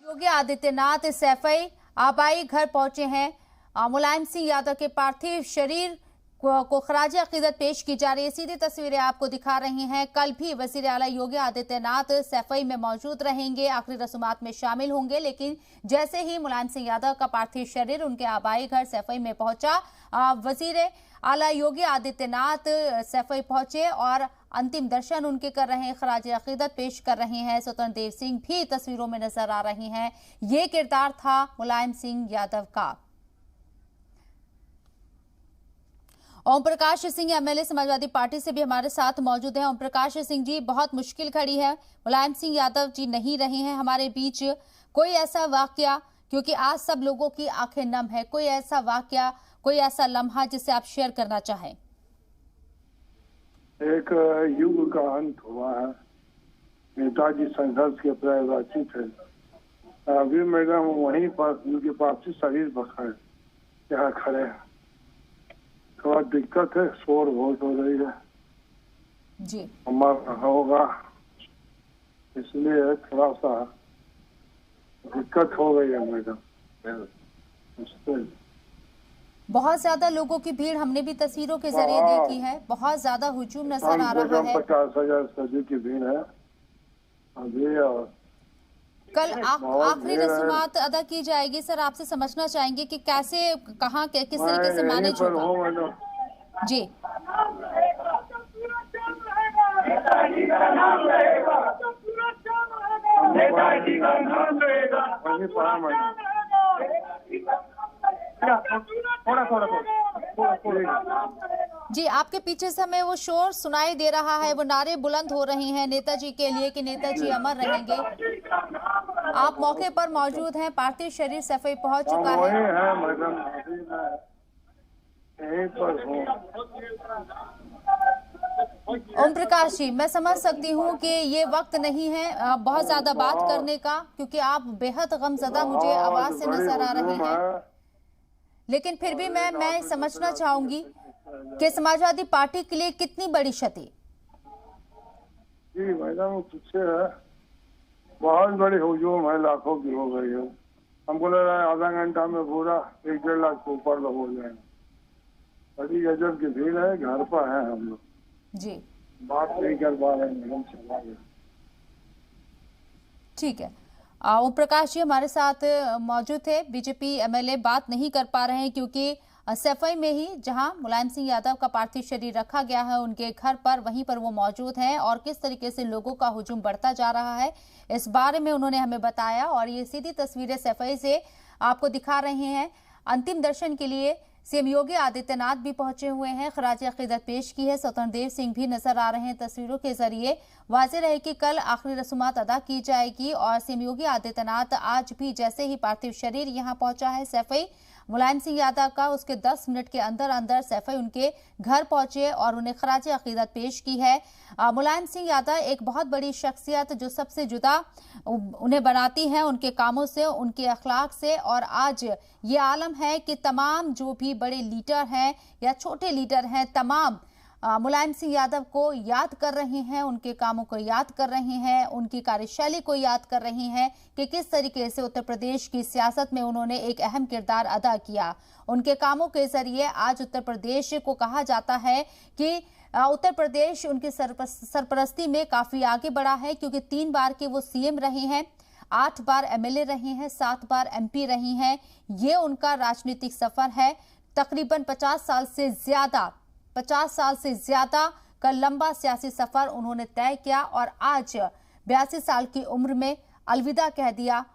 योगी आदित्यनाथ सैफई आबाई घर पहुंचे हैं। मुलायम सिंह यादव के पार्थिव शरीर को खराज अकीदत पेश की जा रही है। सीधी तस्वीरें आपको दिखा रही हैं। कल भी वजीर आला योगी आदित्यनाथ सैफई में मौजूद रहेंगे, आखिरी रसूमात में शामिल होंगे। लेकिन जैसे ही मुलायम सिंह यादव का पार्थिव शरीर उनके आबाई घर सैफई में पहुंचा, वजीर आला योगी आदित्यनाथ सैफई पहुंचे और अंतिम दर्शन उनके कर रहे हैं, खराज अकीदत पेश कर रहे हैं। स्वतंत्र देव सिंह भी तस्वीरों में नजर आ रहे हैं। ये किरदार था मुलायम सिंह यादव का। ओम प्रकाश सिंह एमएलए समाजवादी पार्टी से भी हमारे साथ मौजूद हैं। ओम प्रकाश सिंह जी, बहुत मुश्किल खड़ी है, मुलायम सिंह यादव जी नहीं रहे हैं हमारे बीच। कोई ऐसा वाकया, क्योंकि आज सब लोगों की आंखें नम है, कोई ऐसा वाकया, कोई ऐसा लम्हा जिसे आप शेयर करना चाहें? एक युग का अंत हुआ है। नेताजी संघर्ष के प्रयाचित है। अभी मैडम वहीं पर उनके पार्थिव शरीर पर यहाँ खड़े हैं। थोड़ा दिक्कत है, शोर बहुत हो रही है जी। हमारा होगा, इसलिए थोड़ा सा दिक्कत हो गई है मैडम। बहुत ज्यादा लोगों की भीड़ हमने भी तस्वीरों के जरिए देखी है, बहुत ज्यादा हुजूम नजर आ रहा है। 50,000 सदी की भीड़ है अभी। और कल आखिरी रसूमात अदा की जाएगी। सर, आपसे समझना चाहेंगे कि कैसे, कहाँ, किस तरीके से मैनेज होगा? जी। जी, आपके पीछे से हमें वो शोर सुनाई दे रहा है, वो नारे बुलंद हो रहे हैं नेताजी के लिए कि नेताजी अमर रहेंगे। आप मौके पर मौजूद हैं, पार्थिव शरीर सैफई पहुंच चुका है। ओम प्रकाश जी, मैं समझ सकती हूँ कि ये वक्त नहीं है बहुत ज्यादा बात करने का, क्योंकि आप बेहद गमज़दा मुझे आवाज से नजर आ रहे हैं। लेकिन फिर भी मैं समझना चाहूंगी कि समाजवादी पार्टी के लिए कितनी बड़ी क्षति? जी मैडम, पीछे है, बहुत बड़ी हुजूम है, लाखों की हो गई है। हमको लग रहा है आधा घंटा में पूरा 1-1.5 लाख से ऊपर लोग हो जाएंगे। बड़ी गजब की भीड़ है, घर पर है हम लोग जी, बात नहीं कर पा रहे हैं, चला गया। ठीक है। ओम प्रकाश जी हमारे साथ मौजूद थे। बीजेपी एमएलए बात नहीं कर पा रहे हैं क्योंकि सैफई में ही जहां मुलायम सिंह यादव का पार्थिव शरीर रखा गया है उनके घर पर, वहीं पर वो मौजूद हैं और किस तरीके से लोगों का हुजूम बढ़ता जा रहा है इस बारे में उन्होंने हमें बताया। और ये सीधी तस्वीरें सैफई से आपको दिखा रहे हैं। अंतिम दर्शन के लिए सीएम योगी आदित्यनाथ भी पहुंचे हुए हैं, खराज अकीदत पेश की है। स्वतंत्र देव सिंह भी नजर आ रहे हैं तस्वीरों के जरिए। वाज़ेह रहे कि कल आखिरी रसूमात अदा की जाएगी और सीएम योगी आदित्यनाथ आज भी जैसे ही पार्थिव शरीर यहां पहुंचा है सैफई मुलायम सिंह यादव का, उसके 10 मिनट के अंदर अंदर सैफई उनके घर पहुंचे और उन्हें खराज अकीदत पेश की है। मुलायम सिंह यादव एक बहुत बड़ी शख्सियत जो सबसे जुदा उन्हें बनाती है उनके कामों से, उनके अखलाक से। और आज ये आलम है कि तमाम जो भी बड़े लीडर हैं या छोटे लीडर हैं, तमाम मुलायम सिंह यादव को याद कर रहे हैं, उनके कामों को याद कर रहे हैं, उनकी कार्यशैली को याद कर रहे हैं कि किस तरीके से उत्तर प्रदेश की सियासत में उन्होंने एक अहम किरदार अदा किया। उनके कामों के जरिए आज उत्तर प्रदेश को कहा जाता है कि उत्तर प्रदेश उनकी सरपरस्ती में काफी आगे बढ़ा है, क्योंकि 3 बार के वो सीएम रहे हैं, 8 बार एमएलए रहे हैं, 7 बार एमपी रहे हैं। ये उनका राजनीतिक सफर है। तकरीबन 50 साल से ज्यादा का लंबा सियासी सफर उन्होंने तय किया और आज 82 साल की उम्र में अलविदा कह दिया।